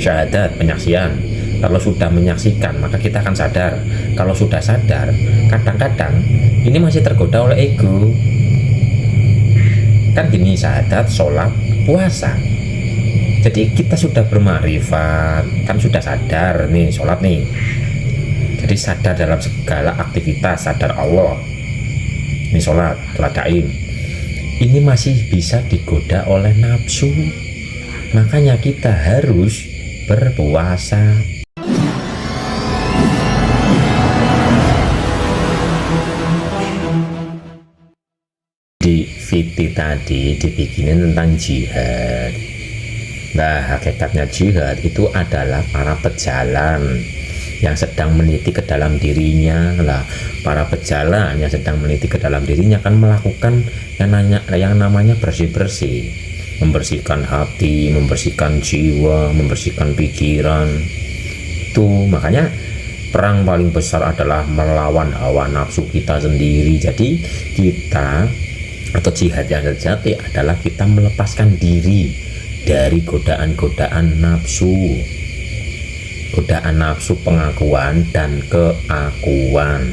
syahadat, penyaksian. Kalau sudah menyaksikan maka kita akan sadar. Kalau sudah sadar, kadang-kadang ini masih tergoda oleh ego. Kan gini, syahadat, sholat, puasa. Jadi kita sudah bermakrifat, kan sudah sadar nih sholat nih. Jadi sadar dalam segala aktivitas, sadar Allah. Ini sholat daim. Ini masih bisa digoda oleh nafsu. Makanya kita harus berpuasa. Di VT tadi dibikinin tentang jihad. Nah, hakikatnya jihad itu adalah para pejalan yang sedang meneliti ke dalam dirinya. Lah, para pejalan yang sedang meneliti ke dalam dirinya akan melakukan yang namanya bersih-bersih, membersihkan hati, membersihkan jiwa, membersihkan pikiran. Tuh, makanya perang paling besar adalah melawan hawa nafsu kita sendiri. Jadi kita atau jihad yang sejati adalah kita melepaskan diri dari godaan-godaan nafsu, godaan nafsu pengakuan dan keakuan,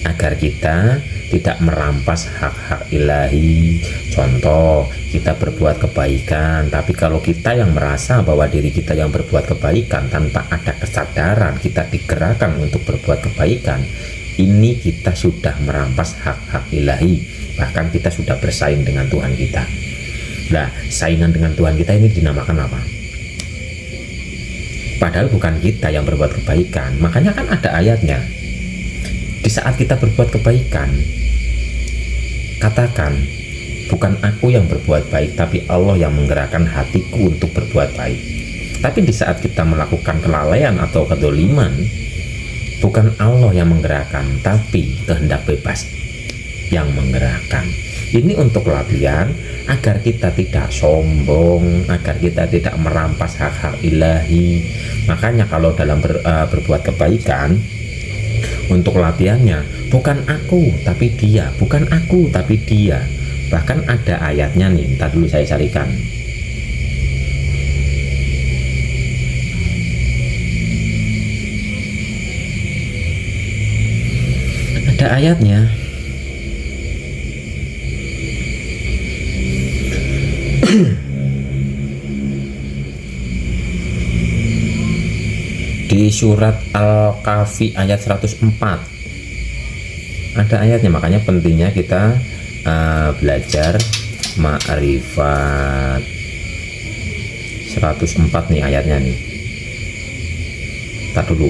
agar kita tidak merampas hak-hak ilahi. Contoh, kita berbuat kebaikan, tapi kalau kita yang merasa bahwa diri kita yang berbuat kebaikan tanpa ada kesadaran kita digerakkan untuk berbuat kebaikan, ini kita sudah merampas hak-hak ilahi, bahkan kita sudah bersaing dengan Tuhan kita. Nah, saingan dengan Tuhan kita ini dinamakan apa? Padahal bukan kita yang berbuat kebaikan. Makanya kan ada ayatnya. Di saat kita berbuat kebaikan, katakan, bukan aku yang berbuat baik, tapi Allah yang menggerakkan hatiku untuk berbuat baik. Tapi di saat kita melakukan kelalaian atau kedoliman, bukan Allah yang menggerakkan, tapi kehendak bebas yang menggerakkan. Ini untuk latihan agar kita tidak sombong, agar kita tidak merampas hak-hak ilahi. Makanya kalau dalam berbuat kebaikan, untuk latihannya bukan aku tapi dia, bukan aku tapi dia. Bahkan ada ayatnya nih, ntar dulu saya carikan. Ada ayatnya. Di surat Al-Kahfi ayat 104 ada ayatnya. Makanya pentingnya kita belajar ma'rifat. 104 nih ayatnya nih. Kita dulu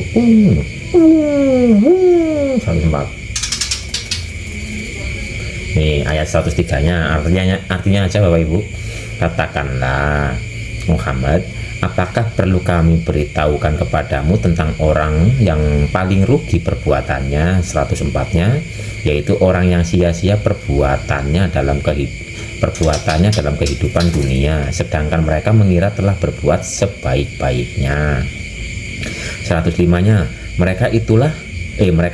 104 nih ayat 103 nya. Artinya aja Bapak Ibu. Katakanlah Muhammad, apakah perlu kami beritahukan kepadamu tentang orang yang paling rugi perbuatannya? 104 nya, yaitu orang yang sia-sia perbuatannya dalam kehidupan dunia, sedangkan mereka mengira telah berbuat sebaik-baiknya. 105 nya, mereka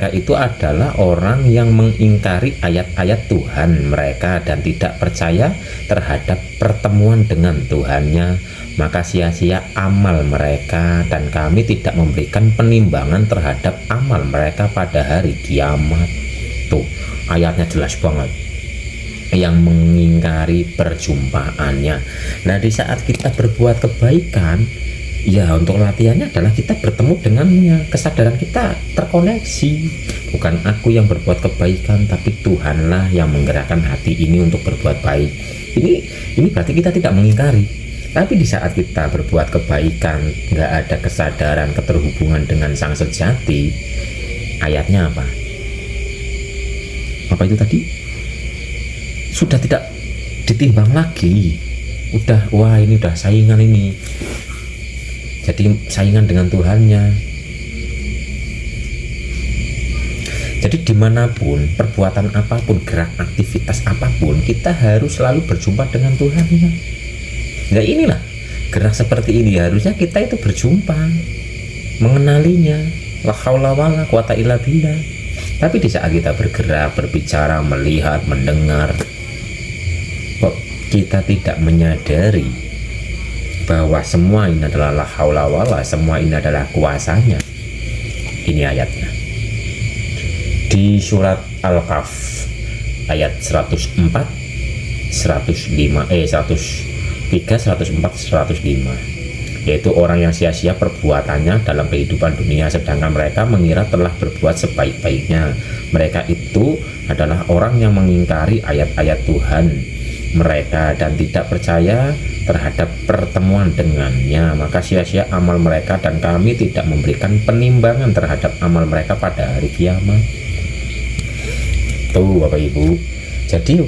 itu adalah orang yang mengingkari ayat-ayat Tuhan mereka dan tidak percaya terhadap pertemuan dengan Tuhannya, maka sia-sia amal mereka dan kami tidak memberikan penimbangan terhadap amal mereka pada hari kiamat. Tuh, ayatnya jelas banget. Yang mengingkari perjumpaannya. Nah, di saat kita berbuat kebaikan, ya untuk latihannya adalah kita bertemu dengannya, kesadaran kita terkoneksi. Bukan aku yang berbuat kebaikan, tapi Tuhanlah yang menggerakkan hati ini untuk berbuat baik. Ini berarti kita tidak mengingkari. Tapi di saat kita berbuat kebaikan, nggak ada kesadaran keterhubungan dengan Sang Sejati, ayatnya apa? Apa itu tadi? Sudah tidak ditimbang lagi. Wah ini udah saingan ini. Jadi saingan dengan Tuhannya. Jadi dimanapun, perbuatan apapun, gerak aktivitas apapun, kita harus selalu berjumpa dengan Tuhannya. Nah inilah gerak seperti ini, harusnya kita itu berjumpa, mengenalinya. La haula wala quwata illa billah. Tapi di saat kita bergerak, berbicara, melihat, mendengar, kok kita tidak menyadari bahwa semua ini adalah la haula wala, semua ini adalah kuasanya. Ini ayatnya di surat Al-Kahf ayat 104, 105, 103, 104, 105, yaitu orang yang sia-sia perbuatannya dalam kehidupan dunia sedangkan mereka mengira telah berbuat sebaik-baiknya. Mereka itu adalah orang yang mengingkari ayat-ayat Tuhan mereka dan tidak percaya terhadap pertemuan dengannya, maka sia-sia amal mereka dan kami tidak memberikan penimbangan terhadap amal mereka pada hari kiamat. Tuh Bapak Ibu, jadi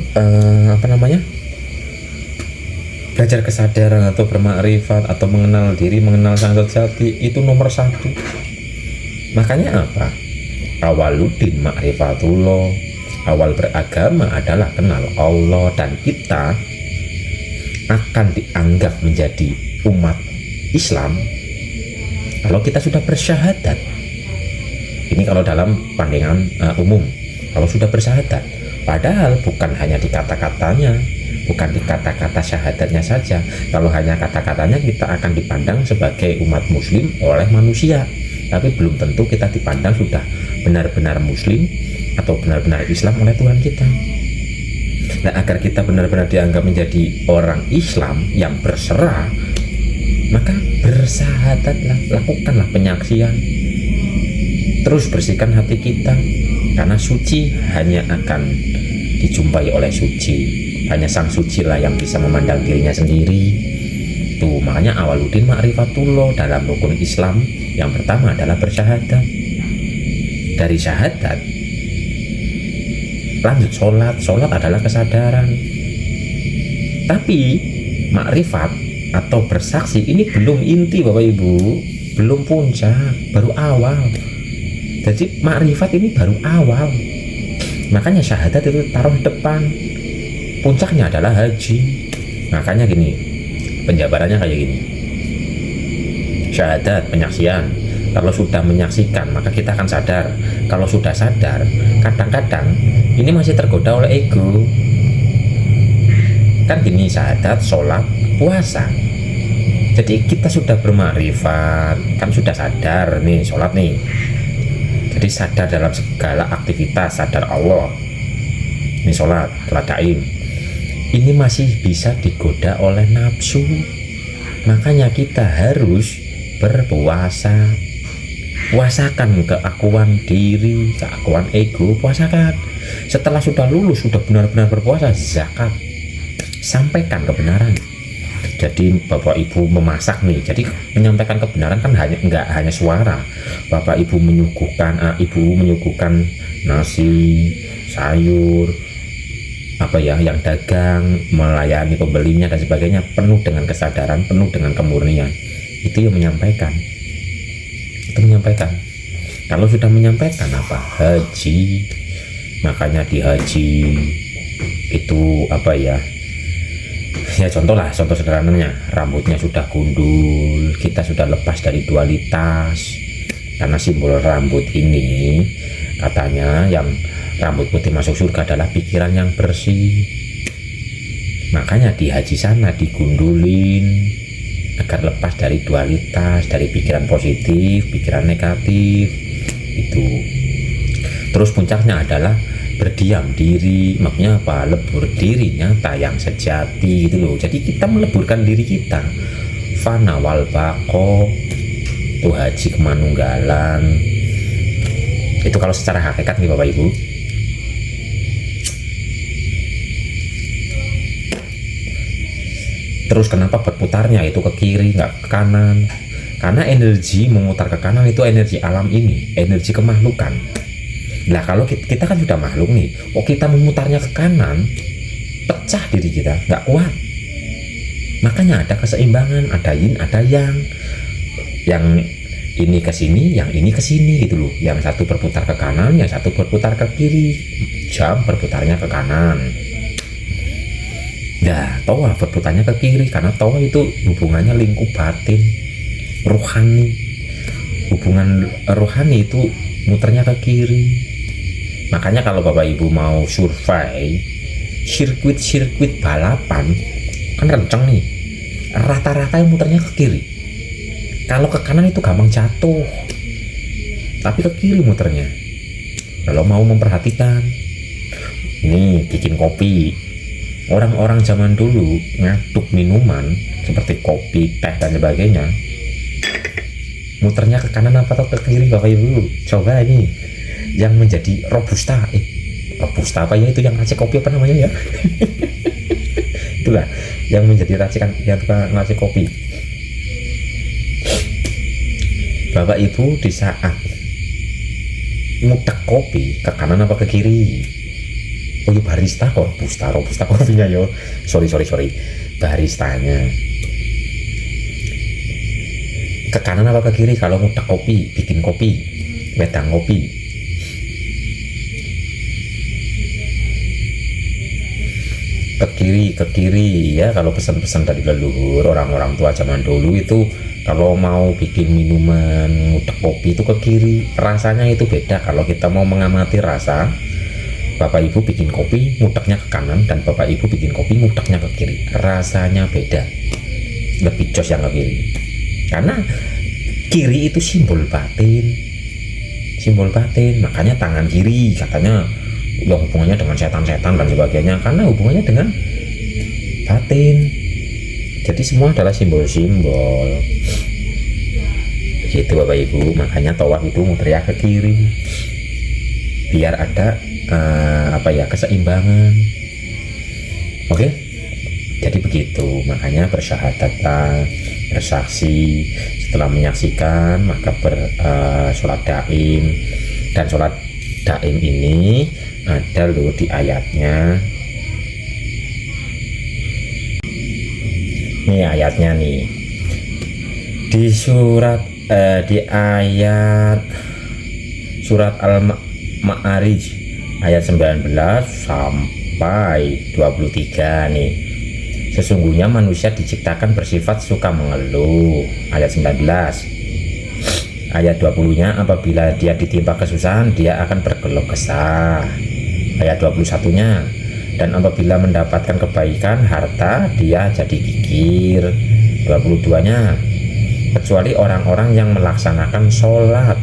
belajar kesadaran atau bermakrifat atau mengenal diri, mengenal sang sejati itu nomor satu. Makanya apa? Awaluddin ma'rifatullah, awal beragama adalah kenal Allah, dan kita akan dianggap menjadi umat Islam kalau kita sudah bersyahadat. Ini kalau dalam pandangan umum, kalau sudah bersyahadat, padahal bukan hanya di kata-katanya, bukan di kata-kata syahadatnya saja. Kalau hanya kata-katanya kita akan dipandang sebagai umat muslim oleh manusia, tapi belum tentu kita dipandang sudah benar-benar muslim atau benar-benar Islam oleh Tuhan kita. Nah, agar kita benar-benar dianggap menjadi orang Islam yang berserah, maka bersahadatlah, lakukanlah penyaksian, terus bersihkan hati kita, karena suci hanya akan dijumpai oleh suci, hanya sang suci lah yang bisa memandang dirinya sendiri. Tuh makanya awaluddin ma'rifatullah dalam rukun Islam yang pertama adalah bersyahadat. Dari syahadat lanjut sholat adalah kesadaran. Tapi makrifat atau bersaksi ini belum inti Bapak Ibu, belum puncak, baru awal. Jadi makrifat ini baru awal, makanya syahadat itu taruh depan. Puncaknya adalah haji. Makanya gini, penjabarannya kayak gini: syahadat, penyaksian. Kalau sudah menyaksikan, maka kita akan sadar. Kalau sudah sadar, kadang-kadang ini masih tergoda oleh ego. Kan gini, syahadat, sholat, puasa. Jadi kita sudah bermakrifat, kan sudah sadar nih, sholat nih. Jadi sadar dalam segala aktivitas, sadar Allah. Ini sholat, teladain. Ini masih bisa digoda oleh nafsu. Makanya kita harus berpuasa. Puasakan keakuan diri, keakuan ego, puasakan. Setelah sudah lulus, sudah benar-benar berpuasa, zakat, sampaikan kebenaran. Jadi Bapak Ibu memasak nih, jadi menyampaikan kebenaran kan nggak hanya suara. Bapak Ibu menyuguhkan nasi, sayur, yang dagang, melayani pembelinya dan sebagainya, penuh dengan kesadaran, penuh dengan kemurnian. Itu yang menyampaikan. Kalau sudah menyampaikan haji, makanya di haji itu contoh sederhananya, rambutnya sudah gundul, kita sudah lepas dari dualitas, karena simbol rambut ini katanya yang rambut putih masuk surga adalah pikiran yang bersih. Makanya di haji sana digundulin agar lepas dari dualitas, dari pikiran positif, pikiran negatif itu. Terus puncaknya adalah berdiam diri, maksudnya apa? Lebur diri nyata yang sejati gitu loh. Jadi kita meleburkan diri kita, fana wal baqo, itu haji kemanunggalan. Itu kalau secara hakikat nih Bapak Ibu. Terus kenapa berputarnya itu ke kiri nggak ke kanan? Karena energi memutar ke kanan itu energi alam ini, energi kemakhlukan. Nah kalau kita kan sudah makhluk nih, kita memutarnya ke kanan, pecah diri kita, nggak kuat. Makanya ada keseimbangan, ada yin, ada yang ini ke sini, yang ini ke sini gitu loh. Yang satu berputar ke kanan, yang satu berputar ke kiri. Jam berputarnya ke kanan. Nah, toa berputarnya ke kiri karena toa itu hubungannya lingkup batin, rohani. Hubungan rohani itu muternya ke kiri. Makanya kalau Bapak Ibu mau survei sirkuit balapan kan kenceng nih. rata-rata yang muternya ke kiri. Kalau ke kanan itu gampang jatuh, tapi ke kiri muternya. Kalau mau memperhatikan, ini bikin kopi, orang-orang zaman dulu ngaduk minuman seperti kopi, teh dan sebagainya, muternya ke kanan apa atau ke kiri Bapak Ibu? Coba ini yang menjadi robusta, robusta apa ya itu yang racik kopi apa namanya ya? Itulah yang menjadi racikan yang tukang racik kopi. Bapak Ibu di saat mutek kopi ke kanan apa ke kiri? Oh ya barista kok, robusta kopinya yo. Sorry. Baristanya. Ke kanan apa ke kiri kalau mutek kopi, bikin kopi, wedang kopi? Ke kiri ya, kalau pesan-pesan dari leluhur orang-orang tua zaman dulu itu kalau mau bikin minuman mutek kopi itu ke kiri, rasanya itu beda. Kalau kita mau mengamati rasa, Bapak Ibu bikin kopi muteknya ke kanan dan Bapak Ibu bikin kopi muteknya ke kiri, rasanya beda, lebih jos yang ke kiri. Karena kiri itu simbol batin, makanya tangan kiri katanya yang hubungannya dengan setan-setan dan sebagainya, karena hubungannya dengan batin. Jadi semua adalah simbol-simbol gitu Bapak Ibu. Makanya tawaf itu muternya ke kiri biar ada keseimbangan. Oke, jadi begitu. Makanya bersyahadatlah, bersaksi, setelah menyaksikan maka sholat daim. Dan sholat daim ini ada loh di ayatnya. Ini ayatnya nih di surat di ayat surat Al-Ma'arij ayat 19 sampai 23 nih. Sesungguhnya manusia diciptakan bersifat suka mengeluh, ayat 19. Ayat 20-nya apabila dia ditimpa kesusahan dia akan berkeluh kesah, ayat 21-nya. Dan apabila mendapatkan kebaikan harta dia jadi gigir, 22-nya. Kecuali orang-orang yang melaksanakan sholat,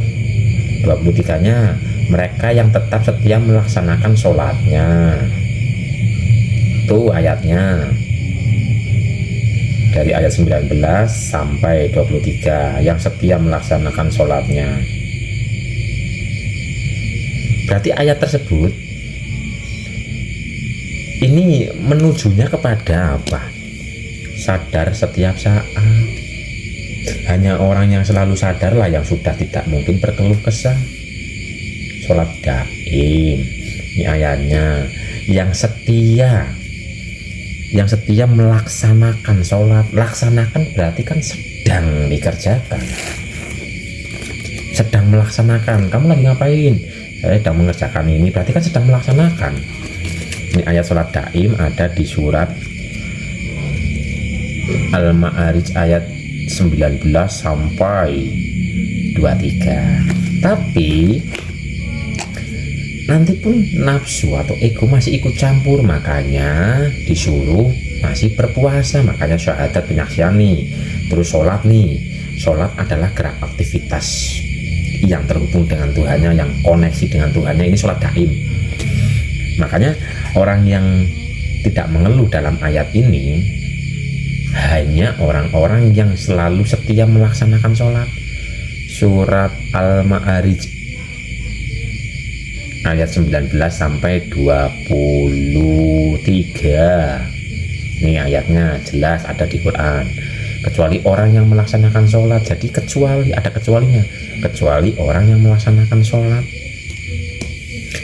23-nya. Mereka yang tetap setia melaksanakan sholatnya. Itu ayatnya dari ayat 19 sampai 23, yang setia melaksanakan sholatnya. Berarti ayat tersebut ini menujunya kepada apa? Sadar setiap saat. Hanya orang yang selalu sadar lah yang sudah tidak mungkin berkeluh kesah. Sholat daim, ini ayatnya. Yang setia melaksanakan sholat. Laksanakan berarti kan sedang dikerjakan, sedang melaksanakan. Kamu lagi ngapain? Saya sedang mengerjakan ini, berarti kan sedang melaksanakan. Ini ayat sholat daim ada di surat Al-Ma'arij ayat 19 sampai 23. Tapi nanti pun nafsu atau ego masih ikut campur, makanya disuruh masih berpuasa. Makanya syahadat penyaksian nih, terus sholat nih. Sholat adalah gerak aktivitas yang terhubung dengan Tuhannya, yang koneksi dengan Tuhannya, ini sholat daim. Makanya orang yang tidak mengeluh dalam ayat ini hanya orang-orang yang selalu setia melaksanakan sholat. Surat Al-Ma'arij ayat 19 sampai 23. Ini ayatnya jelas ada di Quran. Kecuali orang yang melaksanakan sholat. Jadi ada kecualinya. Kecuali orang yang melaksanakan sholat,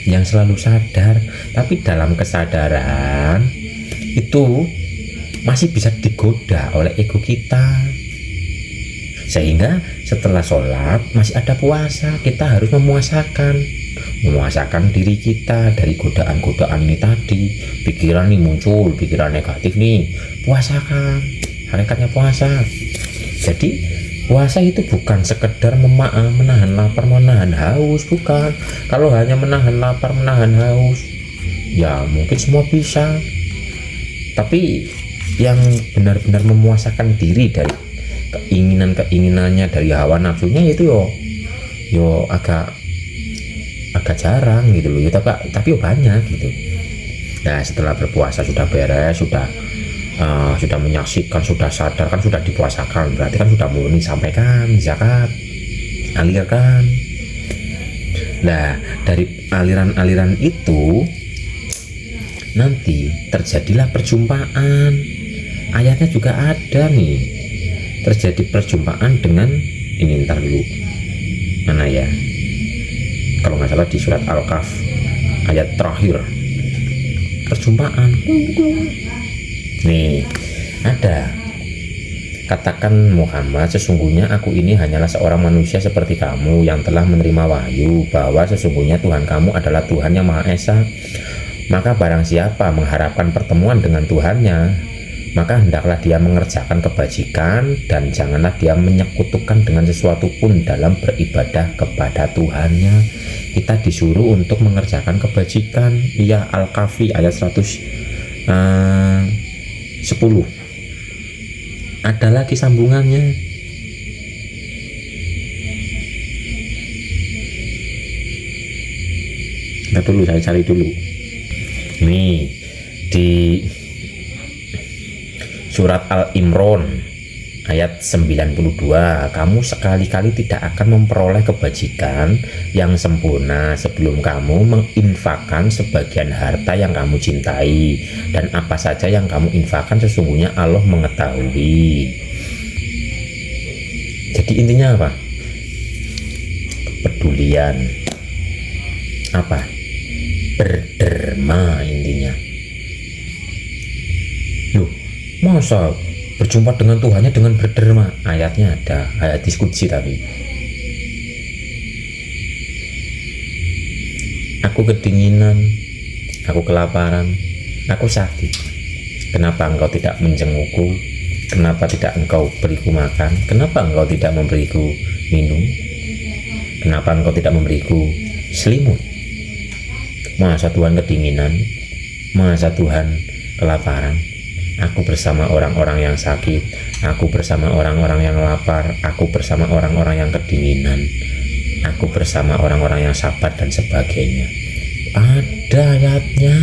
yang selalu sadar. Tapi dalam kesadaran itu masih bisa digoda oleh ego kita, sehingga setelah sholat masih ada puasa. Kita harus memuasakan diri kita dari godaan-godaan ini tadi. Pikiran nih muncul, pikiran negatif nih, puasakan. Hakikatnya puasa. Jadi puasa itu bukan sekedar menahan lapar, menahan haus, bukan. Kalau hanya menahan lapar, menahan haus, ya mungkin semua bisa. Tapi yang benar-benar memuasakan diri dari keinginannya, dari hawa nafsunya, itu yo agak jarang gitu loh ya, tapi banyak gitu. Nah, setelah berpuasa sudah beres, sudah menyaksikan, sudah sadar, kan sudah dipuasakan, berarti kan sudah murni, sampaikan zakat, alirkan. Nah, dari aliran-aliran itu nanti terjadilah perjumpaan. Ayatnya juga ada nih, terjadi perjumpaan dengan ini, ntar dulu mana ya, kalau nggak salah di surat Al-Kahf ayat terakhir, perjumpaan. Nih ada, katakan Muhammad, sesungguhnya aku ini hanyalah seorang manusia seperti kamu yang telah menerima wahyu bahwa sesungguhnya Tuhan kamu adalah Tuhan yang Maha Esa. Maka barang siapa mengharapkan pertemuan dengan Tuhannya, maka hendaklah dia mengerjakan kebajikan dan janganlah dia menyekutukan dengan sesuatu pun dalam beribadah kepada Tuhannya. Kita disuruh untuk mengerjakan kebajikan. Ya, Al-Kahfi ayat 110. Ada lagi sambungannya. Ntar dulu, saya cari dulu. Nih di surat Al-Imran ayat 92, kamu sekali-kali tidak akan memperoleh kebajikan yang sempurna sebelum kamu menginfakkan sebagian harta yang kamu cintai, dan apa saja yang kamu infakkan sesungguhnya Allah mengetahui. Jadi intinya apa? Kepedulian, apa? Berderma intinya. Loh, masa berjumpa dengan Tuhannya dengan berderma? Ayatnya ada, ayat diskusi. Tapi aku kedinginan, aku kelaparan, aku sakit, kenapa engkau tidak menjengukku? Kenapa tidak engkau beriku makan? Kenapa engkau tidak memberiku minum? Kenapa engkau tidak memberiku selimut? Masa Tuhan kedinginan? Masa Tuhan kelaparan? Aku bersama orang-orang yang sakit, aku bersama orang-orang yang lapar, aku bersama orang-orang yang kedinginan, aku bersama orang-orang yang sabar dan sebagainya. Ada ayatnya.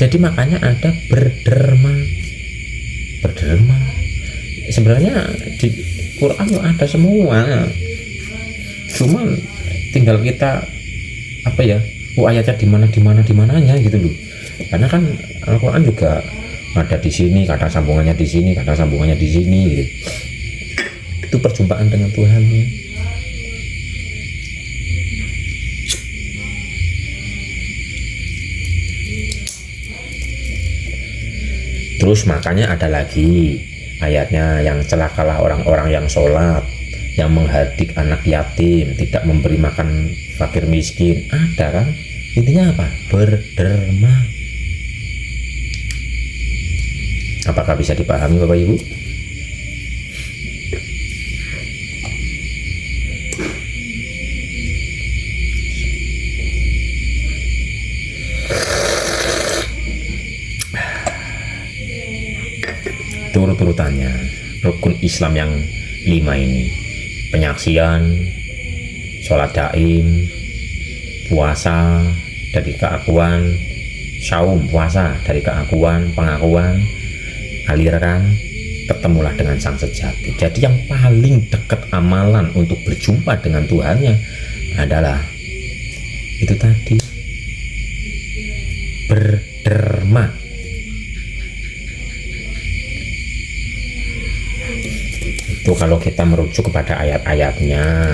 Jadi makanya ada berderma. Berderma sebenarnya di Quran ada semua, cuman tinggal kita apa ya, ayatnya di mananya gitu loh. Karena kan Al-Quran juga ada di sini, kadang sambungannya di sini, kadang sambungannya di sini gitu. Itu perjumpaan dengan Tuhannya. Terus makanya ada lagi ayatnya, yang celakalah orang-orang yang sholat, yang menghardik anak yatim, tidak memberi makan fakir miskin. Ada kan? Intinya apa? Berderma. Apakah bisa dipahami Bapak Ibu? Turut-turutannya rukun Islam yang 5 ini: penyaksian, sholat daim, puasa dari keakuan, saum puasa dari keakuan, pengakuan, alirkan, ketemulah dengan sang sejati. Jadi yang paling dekat amalan untuk berjumpa dengan Tuhannya adalah itu tadi, berderma. Itu kalau kita merujuk kepada ayat-ayatnya.